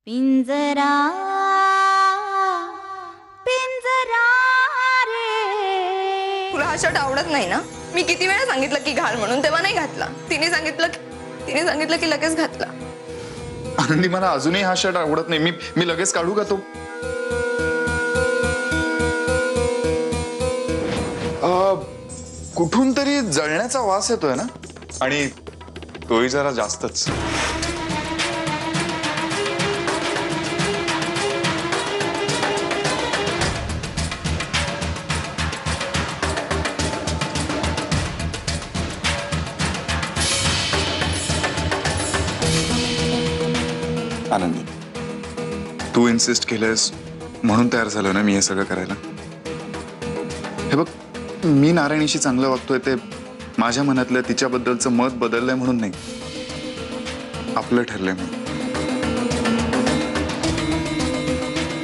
पिंजरा पिंजरा रे. तुला हा शर्ट आवडत नाही ना? मी किती वेळा सांगितलं की घाल म्हणून, तेव्हा नाही घातला. तिने सांगितलं की लगेच घातला. आनंदी, मला अजूनही हा शर्ट आवडत नाही. मी लगेच काढू का तो? कुठून तरी जळण्याचा वास येतोय ना, आणि तोही जरा जास्तच. आनंदी, तू इन्सिस्ट केलंस म्हणून तयार झालो ना मी हे सगळं करायला. हे बघ, मी नारायणीशी चांगलं वागतोय ते माझ्या मनातलं तिच्याबद्दलचं मत बदललंय म्हणून नाही, आपलं ठरलंय म्हणून.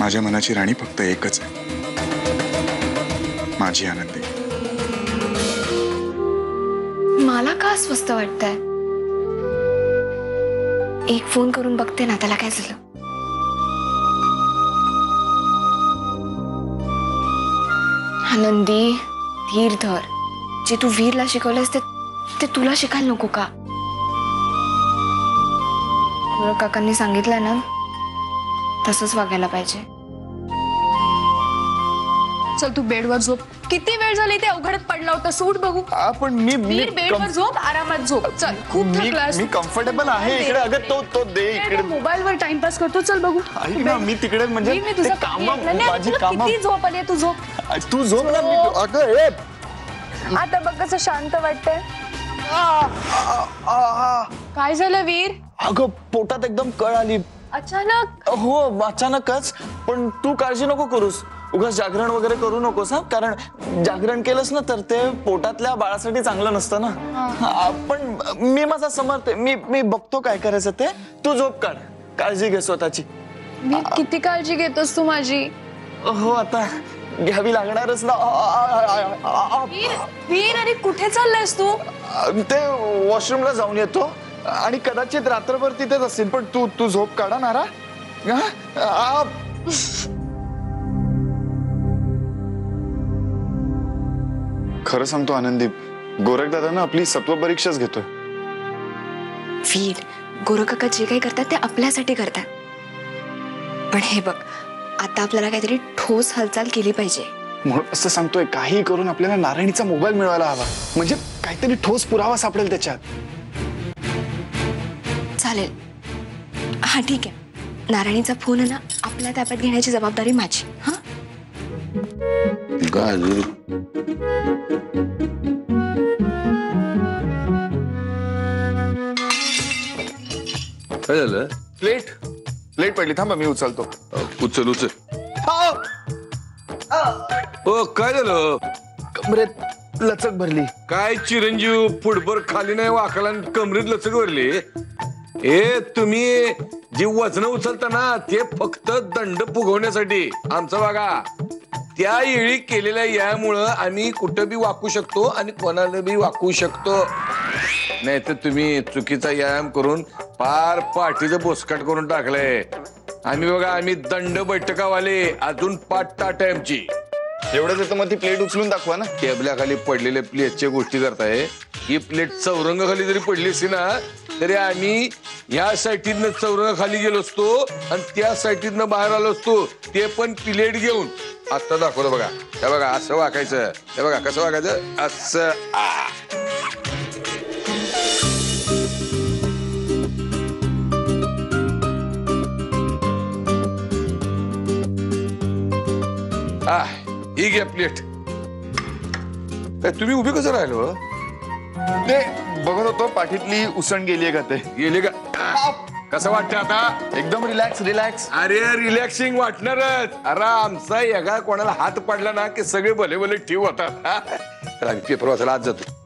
माझ्या मनाची राणी फक्त एकच आहे, माझी आनंदी. मला का स्वस्त वाटतंय? एक फोन करून बघते ना, त्याला काय झालं. आनंदी, धीर धर. जे तू वीरला शिकवलंस ते तुला शिकायला नको का? गोरख काकांनी सांगितलं ना, तसंच वागायला पाहिजे. चल तू बेडवर झोप. किती वेळ झाली ते अवघडत पडला होता. सूट बघू. पण मी बेडवर झोप, आरामात झोप. चल, खूप थकलास. मी कम्फर्टेबल आहे इकडे. अगं तो दे इकडे. मोबाईलवर टाइमपास करतो. चल बघू. ऐक ना, मी तिकडे म्हणजे मी तुझं माझी कामं. किती झोप आली, तू झोप. तू झोप ना. अगं ए, आता बघ कसं शांत वाटतंय. काय झालं वीर? अगं पोटात एकदम कळ आली अचानक. हो, अचानकच. पण तू काळजी नको करूस. उगाच जागरण वगैरे करू नकोस हा, कारण जागरण केलंस ना तर ते पोटातल्या बाळासाठी चांगलं नसतं ना. पण मी माझा समर्थ आहे. मी बघतो काय करायचं ते. तू झोप काढ, काळजी घे स्वतःची. मी किती काळजी घेतोस तू माझी. हो, आता घ्यावी लागणारच ना. वीर, अरे कुठे चाललायस तू? ते वॉशरूमला जाऊन येतो आणि कदाचित रात्रभर तिथेच असतील. पण तू झोप काढा नारा. खरं सांगतो आनंदी, गोरख दादा ना आपली सत्व परीक्षाच घेतोय. वीर, गोरख काका जे काही करतात ते आपल्यासाठी करतात. पण हे बघ, आता आपल्याला काहीतरी ठोस हालचाल केली पाहिजे. म्हणून असं सांगतोय, काही करून आपल्याला नारायणीचा मोबाईल मिळवायला हवा. म्हणजे काहीतरी ठोस पुरावा सापडेल त्याच्यात. चालेल. हा ठीक आहे. नारायणीचा फोन आहे ना, आपल्या ताब्यात घेण्याची जबाबदारी माझी. हा, काय झालं? प्लेट पडली. थांबा, मी उचलतो. उचल. हो, काय झालं? कमरेत लचक भरली. काय चिरंजीव, फुटभर खाली नाही वाकला आणि कमरेत लचक भरली? हे तुम्ही जी वजन उचलता ना, ते फक्त दंड फुगवण्यासाठी. आमचं बघा, त्या वेळी केलेल्या यामुळं आम्ही कुठं बी वाकू शकतो आणि कोणाला बी वाकू शकतो. नाहीतर तुम्ही चुकीचा व्यायाम करून पार पाठीचं बोसकाट करून टाकलंय. आम्ही दंड बैठकावाले. अजून पाठ ताट आहे आमची. एवढंच येतं, मग ती प्लेट उचलून दाखवा ना. टेबलाखाली पडलेल्या प्लेटच्या गोष्टी करताय. ही प्लेट चौरंगाखाली जरी पडली असती ना, तरी आम्ही ह्या साईडनं चौरंगाखाली गेलो असतो आणि त्या साईडनं बाहेर आलो असतो, ते पण प्लेट घेऊन. आता दाखवतो बघा. हे बघा, असं वाकायचं. हे बघा कसं वाकायचं, असं. ही घ्या प्लेट. तुम्ही उभे कसं राहिलो? ते बघत होतो, पाठीतली उसण गेलीये का ते. गेले का? कसं वाटतं आता? एकदम रिलॅक्स. अरे रिलॅक्सिंग वाटणारच. अरे आमचा एका कोणाला हात पडला ना की सगळे भले भले ठेव होतात. चला, पेपर वाचायला आज जातो.